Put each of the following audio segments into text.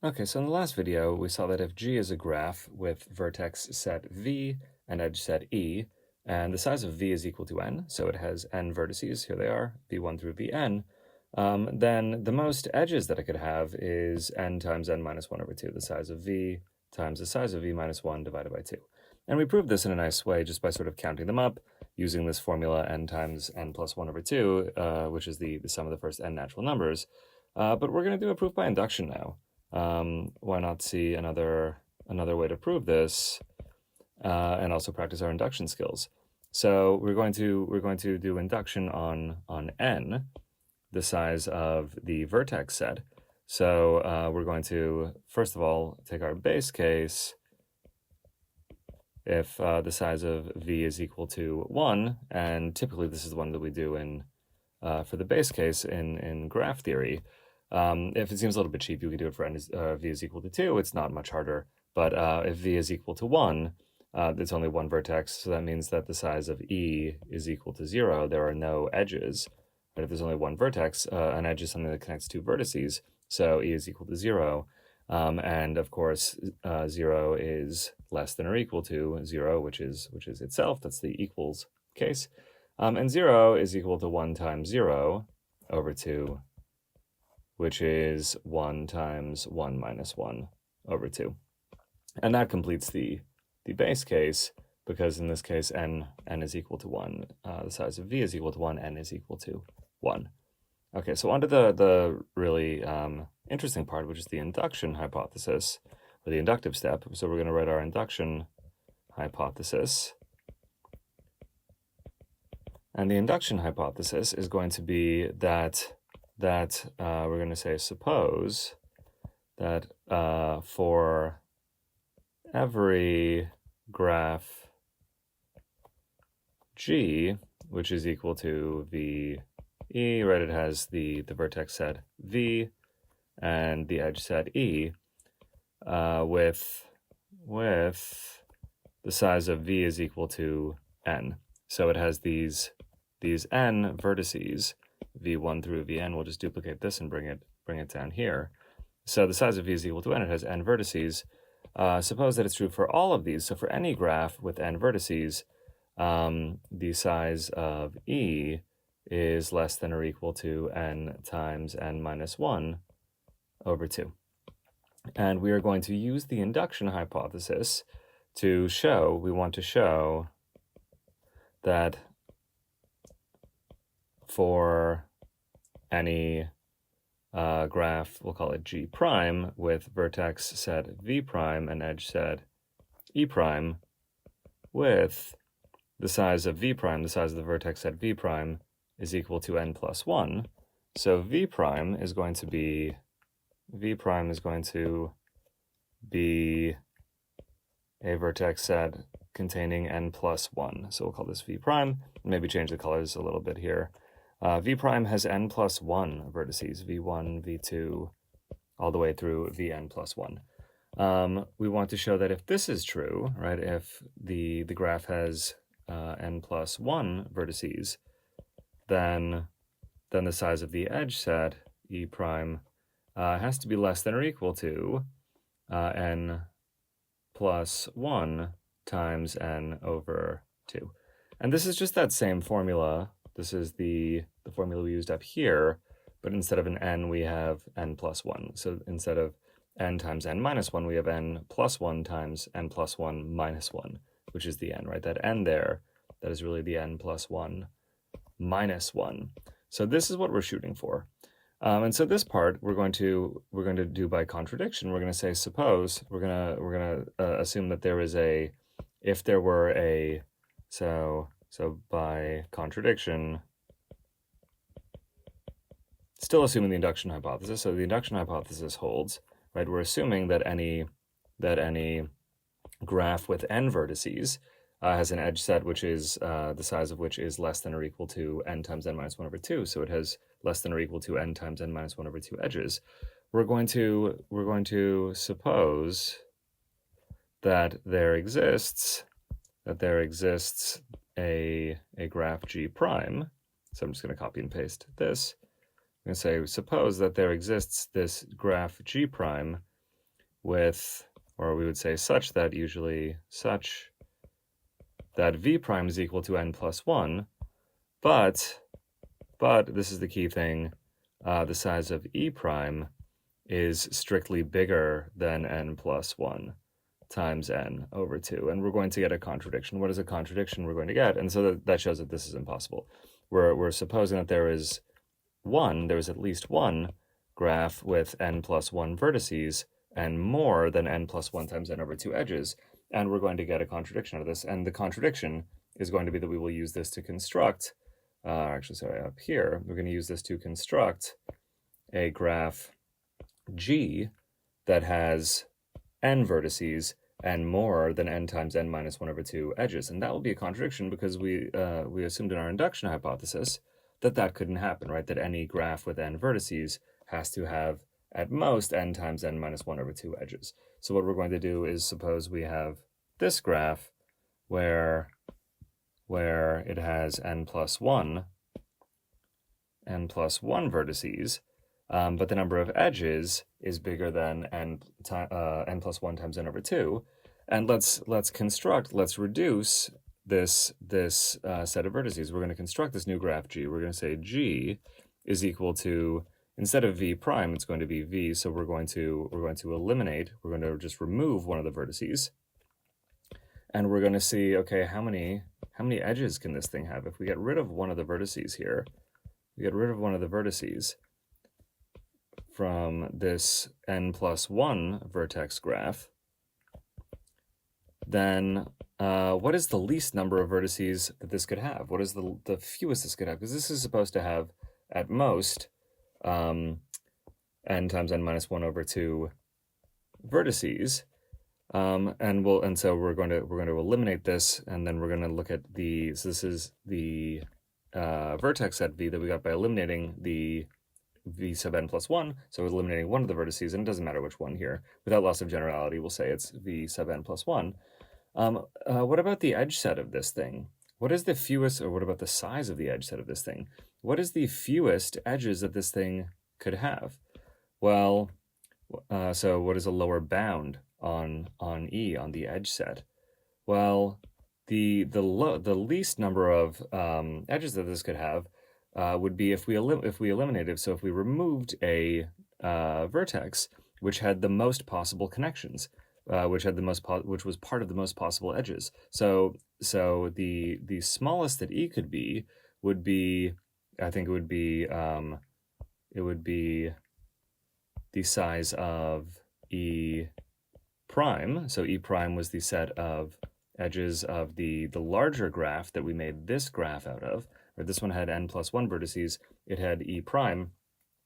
Okay, so in the last video, we saw that if G is a graph with vertex set V and edge set E, and the size of V is equal to n, so it has n vertices, here they are, V1 through Vn, then the most edges that it could have is n times n minus 1 over 2, the size of V times the size of V minus 1 divided by 2. And we proved this in a nice way just by sort of counting them up using this formula n times n plus 1 over 2, which is the sum of the first n natural numbers. But we're going to do a proof by induction now. Why not see another way to prove this and also practice our induction skills? So we're going to do induction on n, the size of the vertex set. So we're going to first of all take our base case if the size of v is equal to 1, and typically this is the one that we do in for the base case in graph theory. If it seems a little bit cheap, you can do it for v is equal to 2. It's not much harder. But if v is equal to 1, it's only one vertex, so that means that the size of E is equal to 0. There are no edges. But if there's only one vertex, an edge is something that connects two vertices, so E is equal to 0. And of course, 0 is less than or equal to 0, which is itself. That's the equals case. And 0 is equal to 1 times 0 over 2, which is 1 times 1 minus 1 over 2. And that completes the base case, because in this case, n is equal to 1. The size of v is equal to 1, n is equal to 1. Okay, so on to the really interesting part, which is the induction hypothesis, or the inductive step. So we're going to write our induction hypothesis. And the induction hypothesis is going to be that we're going to say, suppose that for every graph G, which is equal to V E, right, it has the vertex set V and the edge set E, with the size of V is equal to n. So it has these n vertices, v1 through vn. We'll just duplicate this and bring it down here. So the size of v is equal to n. It has n vertices. Suppose that it's true for all of these. So for any graph with n vertices, the size of E is less than or equal to n times n minus 1 over 2. And we are going to use the induction hypothesis to show, we want to show that for any graph, we'll call it G prime, with vertex set V prime and edge set E prime, with the size of V prime, the size of the vertex set V prime, is equal to n plus 1. So V prime is going to be a vertex set containing n plus 1. So we'll call this V prime. Maybe change the colors a little bit here. V prime has n plus 1 vertices, v1, v2, all the way through vn plus 1. We want to show that if this is true, right, if the graph has n plus 1 vertices, then the size of the edge set, E prime, has to be less than or equal to n plus 1 times n over 2. And this is just that same formula. This is the formula we used up here, but instead of an n, we have n plus 1. So instead of n times n minus 1, we have n plus 1 times n plus 1 minus 1, which is the n, right? That n there, that is really the n plus 1 minus 1. So this is what we're shooting for. And so this part we're going to do by contradiction. We're going to say, suppose, we're going to assume that there is a, if there were a, so by contradiction, still assuming the induction hypothesis. So the induction hypothesis holds, right? We're assuming that any graph with n vertices has an edge set which is the size of which is less than or equal to n times n minus 1 over 2. So it has less than or equal to n times n minus 1 over 2 edges. We're going to suppose that there exists a graph G prime. So I'm just going to copy and paste this. I'm going to say, suppose that there exists this graph G prime with, or we would say such that usually, such that v prime is equal to n plus 1, but this is the key thing, the size of e prime is strictly bigger than n plus 1 times n over 2. And we're going to get a contradiction. What is a contradiction we're going to get? And so that shows that this is impossible. We're supposing that there is at least one graph with n plus 1 vertices and more than n plus 1 times n over 2 edges. And we're going to get a contradiction out of this. And the contradiction is going to be that we will use this to construct, up here, we're going to use this to construct a graph G that has n vertices and more than n times n minus 1 over 2 edges. And that will be a contradiction because we assumed in our induction hypothesis that couldn't happen, right? That any graph with n vertices has to have at most n times n minus 1 over 2 edges. So what we're going to do is suppose we have this graph where it has n plus 1 vertices, but the number of edges is bigger than n plus 1 times n over 2. And let's reduce this set of vertices. We're going to construct this new graph G. We're going to say G is equal to, instead of v prime, it's going to be v. So we're going to eliminate. We're going to just remove one of the vertices, and we're going to see, okay, how many edges can this thing have? If we get rid of one of the vertices here, we get rid of one of the vertices from this n plus 1 vertex graph, then what is the least number of vertices that this could have? What is the fewest this could have? Because this is supposed to have at most n times n minus 1 over 2 vertices, and so we're going to eliminate this, and then we're going to look at so this is the vertex set v that we got by eliminating the v sub n plus 1, so eliminating one of the vertices, and it doesn't matter which one here. Without loss of generality, we'll say it's v sub n plus 1. What about the edge set of this thing? What is the fewest, or what about the size of the edge set of this thing? What is the fewest edges that this thing could have? Well, so what is a lower bound on E, on the edge set? Well, the least number of edges that this could have would be if we eliminated. So if we removed a vertex which had the most possible connections, which was part of the most possible edges. So the smallest that E could be would be, I think it would be the size of E prime. So E prime was the set of edges of the larger graph that we made this graph out of. Or this one had n plus 1 vertices. It had E prime,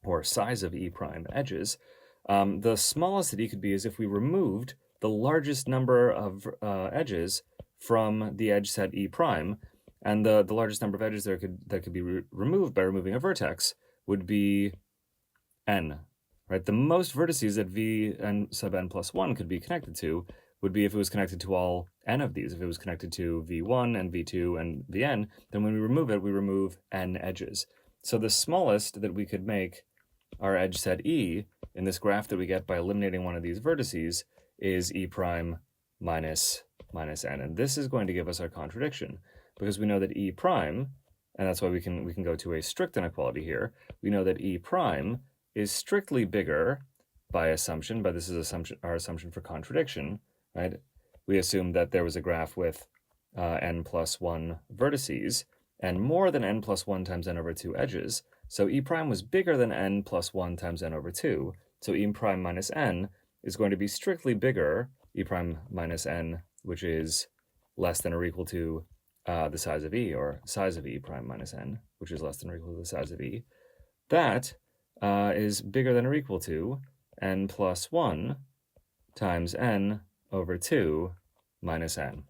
or size of E prime edges. The smallest that E could be is if we removed the largest number of edges from the edge set E prime, and the largest number of edges that could be removed by removing a vertex would be n, right? The most vertices that v n sub n plus 1 could be connected to would be if it was connected to all n of these. If it was connected to v1 and v2 and vn, then when we remove it, we remove n edges. So the smallest that we could make our edge set E in this graph that we get by eliminating one of these vertices is E prime minus n. And this is going to give us our contradiction, because we know that E prime, and that's why we can go to a strict inequality here, we know that E prime is strictly bigger by assumption, but this is our assumption for contradiction, right? We assume that there was a graph with n plus 1 vertices and more than n plus 1 times n over 2 edges. So E prime was bigger than n plus 1 times n over 2. So E prime minus n is going to be strictly bigger, E prime minus n, which is less than or equal to the size of E, or size of E prime minus n, which is less than or equal to the size of E. That is bigger than or equal to n plus 1 times n over 2 minus n.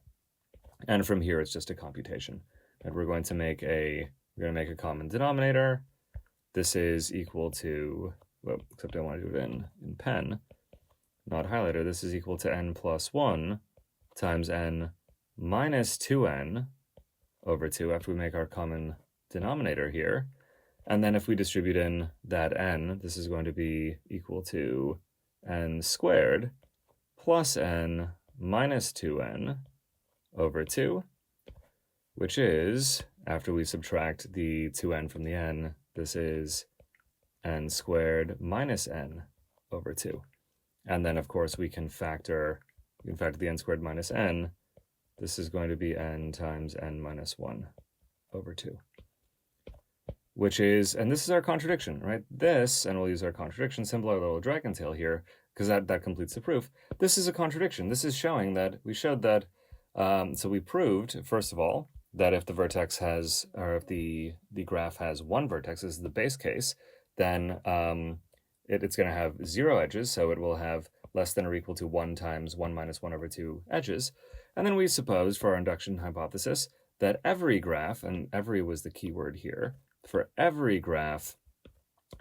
And from here, it's just a computation. And we're going to make a common denominator. This is equal to, well, except I want to do it in pen, not highlighter. This is equal to n plus 1 times n minus 2n over 2 after we make our common denominator here. And then if we distribute in that n, this is going to be equal to n squared plus n minus 2n over 2, which is, after we subtract the 2n from the n, this is n squared minus n over 2. And then, of course, we can factor the n squared minus n. This is going to be n times n minus 1 over 2. Which is, and this is our contradiction, right? This, and we'll use our contradiction symbol, our little dragon tail here, because that completes the proof. This is a contradiction. This is showing that, we showed that, so we proved, first of all, that if the vertex has, or if the graph has one vertex, this is the base case, then it's going to have 0 edges, so it will have less than or equal to 1 times 1 minus 1 over 2 edges. And then we suppose, for our induction hypothesis, that every graph, and every was the key word here, for every graph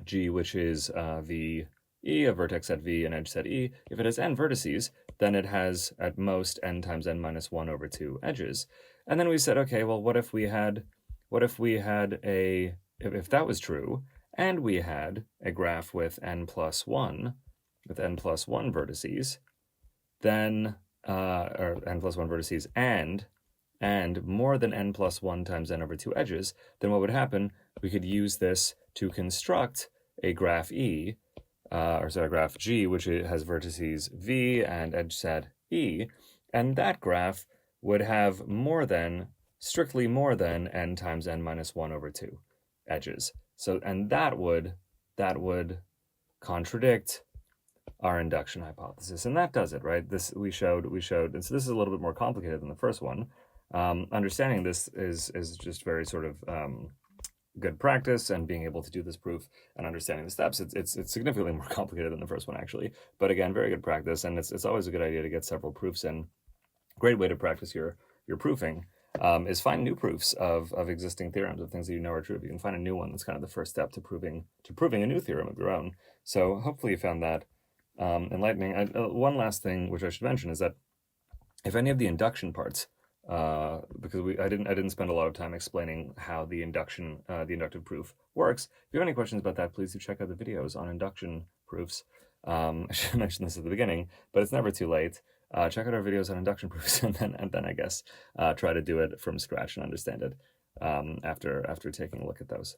G, which is V E, a vertex at V and edge set E, if it has n vertices, then it has at most n times n minus 1 over 2 edges. And then we said, okay, well, what if we had if that was true, and we had a graph with n plus 1 vertices, then, or n plus 1 vertices and more than n plus 1 times n over 2 edges, then what would happen? We could use this to construct a graph E, a graph G, which has vertices V and edge set E, and that graph would have strictly more than n times n minus 1 over 2 edges. So, and that would contradict our induction hypothesis, and that does it, right? This we showed, and so this is a little bit more complicated than the first one. Understanding this is just very sort of good practice, and being able to do this proof and understanding the steps, it's significantly more complicated than the first one, actually. But again, very good practice, and it's always a good idea to get several proofs in. Great way to practice your proofing is find new proofs of existing theorems, of things that you know are true. If you can find a new one, that's kind of the first step to proving a new theorem of your own. So hopefully you found that enlightening. One last thing which I should mention is that if any of the induction parts, because I didn't spend a lot of time explaining how the inductive proof works. If you have any questions about that, please do check out the videos on induction proofs. I should have mentioned this at the beginning, but it's never too late. Check out our videos on induction proofs, and then I guess try to do it from scratch and understand it after taking a look at those.